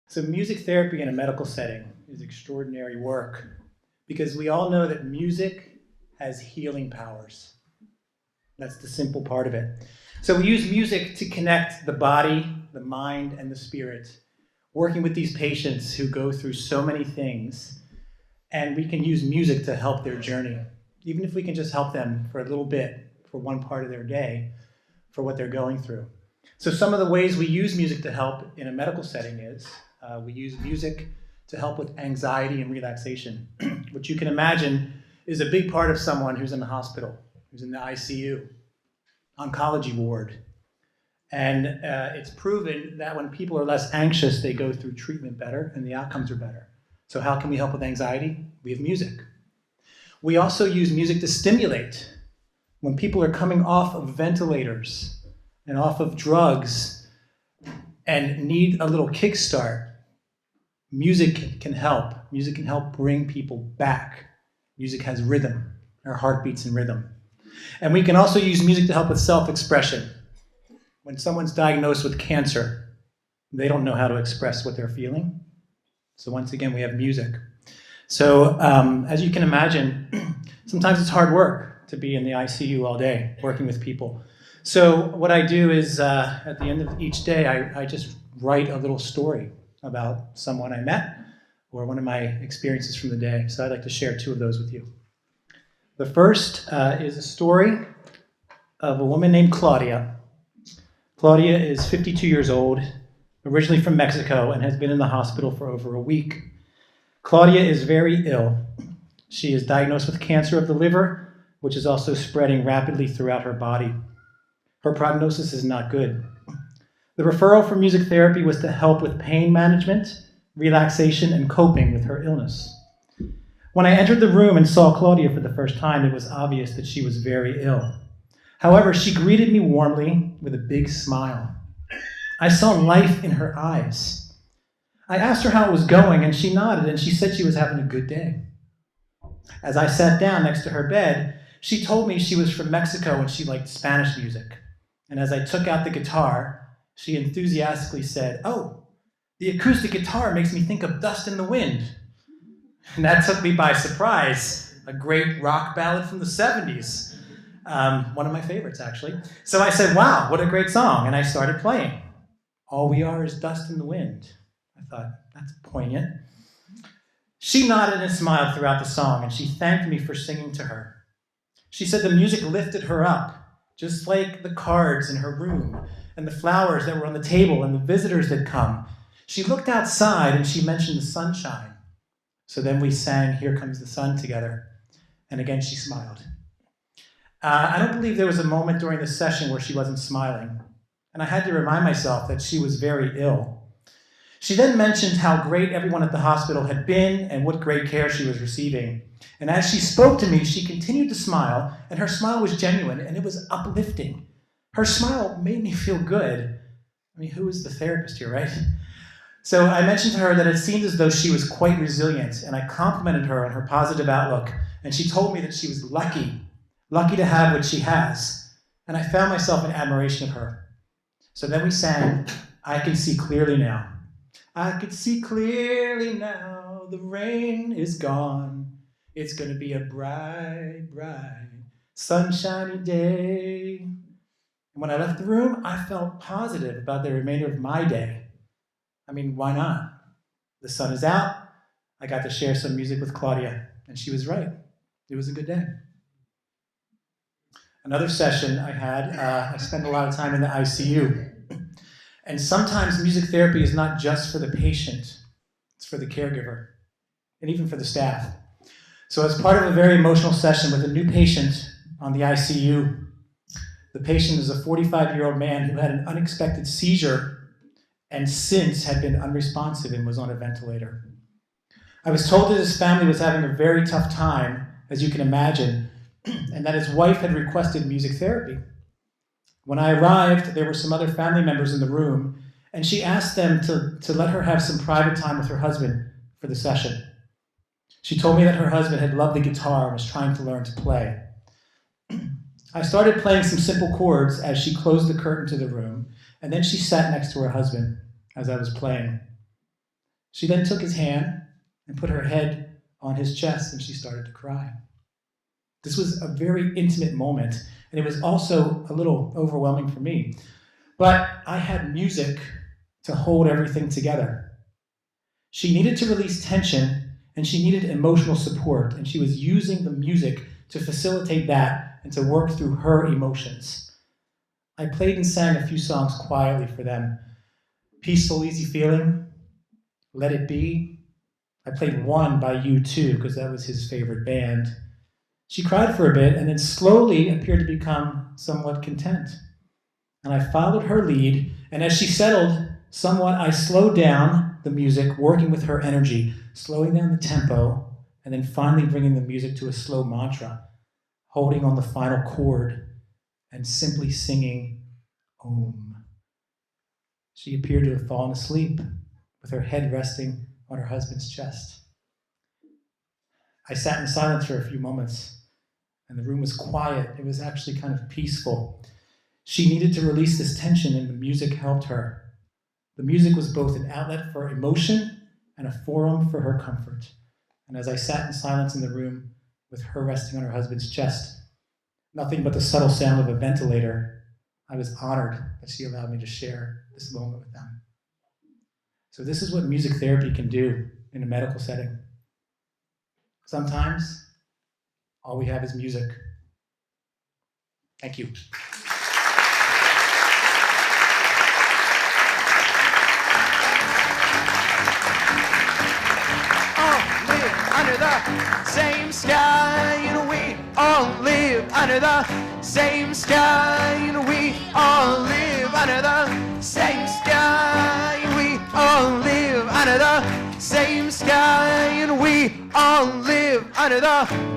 So music therapy in a medical setting is extraordinary work because we all know that music has healing powers. That's the simple part of it. So we use music to connect the body, the mind, and the spirit, working with these patients who go through so many things, and we can use music to help their journey, even if we can just help them for a little bit, for one part of their day, for what they're going through. So some of the ways we use music to help in a medical setting is we use music to help with anxiety and relaxation, which you can imagine is a big part of someone who's in the hospital, who's in the ICU, oncology ward. And it's proven that when people are less anxious, they go through treatment better and the outcomes are better. So how can we help with anxiety? We have music. We also use music to stimulate. When people are coming off of ventilators and off of drugs and need a little kickstart, music can help. Music can help bring people back. Music has rhythm. Our heart beats in rhythm. And we can also use music to help with self-expression. When someone's diagnosed with cancer, they don't know how to express what they're feeling. So once again, we have music. So as you can imagine, sometimes it's hard work to be in the ICU all day, working with people. So what I do is at the end of each day, I just write a little story about someone I met or one of my experiences from the day. So I'd like to share two of those with you. The first is a story of a woman named Claudia. Claudia is 52 years old, originally from Mexico, and has been in the hospital for over a week. Claudia is very ill. She is diagnosed with cancer of the liver, which is also spreading rapidly throughout her body. Her prognosis is not good. The referral for music therapy was to help with pain management, relaxation, and coping with her illness. When I entered the room and saw Claudia for the first time, it was obvious that she was very ill. However, she greeted me warmly with a big smile. I saw life in her eyes. I asked her how it was going, and she nodded, and she said she was having a good day. As I sat down next to her bed, she told me she was from Mexico and she liked Spanish music. And as I took out the guitar, she enthusiastically said, "Oh, the acoustic guitar makes me think of Dust in the Wind." And that took me by surprise, a great rock ballad from the 70s. One of my favorites, actually. So I said, "Wow, what a great song." And I started playing. "All we are is dust in the wind." I thought, that's poignant. She nodded and smiled throughout the song, and she thanked me for singing to her. She said the music lifted her up, just like the cards in her room, and the flowers that were on the table, and the visitors that come. She looked outside, and she mentioned the sunshine. So then we sang "Here Comes the Sun" together, and again she smiled. I don't believe there was a moment during the session where she wasn't smiling, and I had to remind myself that she was very ill. She then mentioned how great everyone at the hospital had been and what great care she was receiving. And as she spoke to me, she continued to smile, and her smile was genuine, and it was uplifting. Her smile made me feel good. I mean, who is the therapist here, right? So I mentioned to her that it seemed as though she was quite resilient, and I complimented her on her positive outlook, and she told me that she was lucky to have what she has. And I found myself in admiration of her. So then we sang "I Can See Clearly Now." I can see clearly now, the rain is gone. It's gonna be a bright, bright, sunshiny day. And when I left the room, I felt positive about the remainder of my day. I mean, why not? The sun is out. I got to share some music with Claudia, and she was right. It was a good day. Another session I had, I spent a lot of time in the ICU. And sometimes music therapy is not just for the patient, it's for the caregiver, and even for the staff. So as part of a very emotional session with a new patient on the ICU, the patient is a 45-year-old man who had an unexpected seizure and since had been unresponsive and was on a ventilator. I was told that his family was having a very tough time, as you can imagine, and that his wife had requested music therapy. When I arrived, there were some other family members in the room, and she asked them to let her have some private time with her husband for the session. She told me that her husband had loved the guitar and was trying to learn to play. I started playing some simple chords as she closed the curtain to the room, and then she sat next to her husband as I was playing. She then took his hand and put her head on his chest, and she started to cry. This was a very intimate moment, and it was also a little overwhelming for me. But I had music to hold everything together. She needed to release tension, and she needed emotional support, and she was using the music to facilitate that and to work through her emotions. I played and sang a few songs quietly for them. Peaceful, Easy Feeling, Let It Be. I played one by U2 because that was his favorite band. She cried for a bit and then slowly appeared to become somewhat content. And I followed her lead, and as she settled somewhat, I slowed down the music, working with her energy, slowing down the tempo, and then finally bringing the music to a slow mantra, holding on the final chord and simply singing Om. She appeared to have fallen asleep with her head resting on her husband's chest. I sat in silence for a few moments, and the room was quiet. It was actually kind of peaceful. She needed to release this tension, and the music helped her. The music was both an outlet for emotion and a forum for her comfort. And as I sat in silence in the room with her resting on her husband's chest, nothing but the subtle sound of a ventilator, I was honored that she allowed me to share this moment with them. So this is what music therapy can do in a medical setting. Sometimes all we have is music. Thank you. Under the same sky, and we all live under the same sky, and we all live under the same sky, and we all live under the same sky, and we all live under the